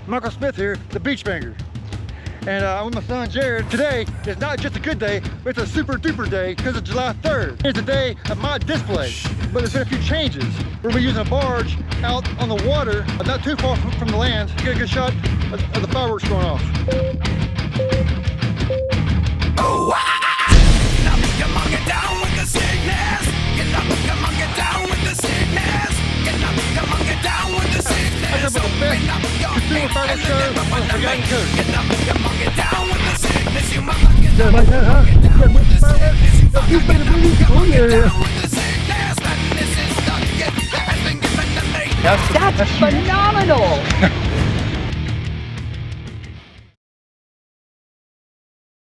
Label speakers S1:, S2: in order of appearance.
S1: Michael Smith here, the Beach Banger. And I'm with my son Jared. Today is not just a good day, but it's a super duper day because it's July 3rd. It's the day of my display, but there's been a few changes. We're gonna be using a barge out on the water, not too far from the land, to get a good shot of the fireworks going off.
S2: Oh, come on, get down with the sickness. Get up, come on, get down with the sickness. Get up, come on, get down with the sickness.
S1: That's about the best consumer fireworks show on the Forgotten Coast.
S2: Get up, come on, get down with the sickness. You mama, get
S1: Yeah,
S2: down
S1: like that, huh?
S2: with the
S1: Yeah,
S2: sickness.
S1: you better believe it. Oh, yeah.
S2: With the sickness, and this is the gift that has been given to me.
S3: That's phenomenal.